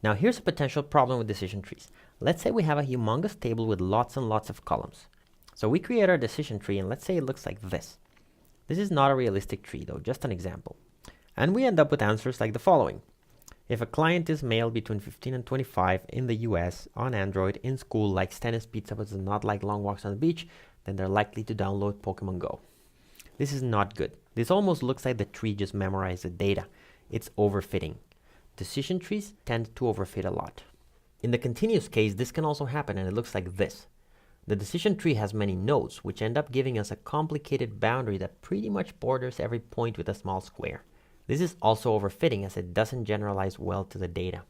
Now here's a potential problem with decision trees. Let's say we have a humongous table with lots and lots of columns. So we create our decision tree and let's say it looks like this. This is not a realistic tree though, just an example. And we end up with answers like the following. If a client is male between 15 and 25 in the US, on Android, in school, likes tennis, pizza, but does not like long walks on the beach, then they're likely to download Pokemon Go. This is not good. This almost looks like the tree just memorized the data. It's overfitting. Decision trees tend to overfit a lot. In the continuous case, this can also happen and it looks like this. The decision tree has many nodes, which end up giving us a complicated boundary that pretty much borders every point with a small square. This is also overfitting as it doesn't generalize well to the data.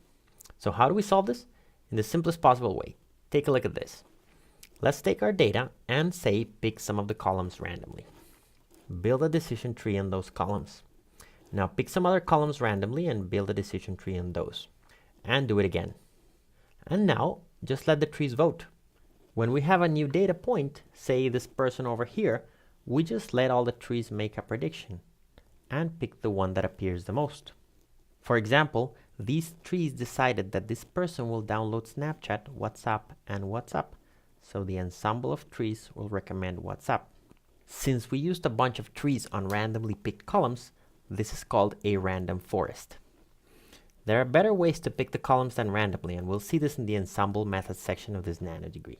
So how do we solve this? In the simplest possible way. Take a look at this. Let's take our data and say pick some of the columns randomly. Build a decision tree in those columns. Now pick some other columns randomly and build a decision tree in those. And do it again. And now just let the trees vote. When we have a new data point, say this person over here, we just let all the trees make a prediction and pick the one that appears the most. For example, these trees decided that this person will download Snapchat, WhatsApp, and WhatsApp. So the ensemble of trees will recommend WhatsApp. Since we used a bunch of trees on randomly picked columns, this is called a random forest. There are better ways to pick the columns than randomly, and we'll see this in the ensemble methods section of this nanodegree.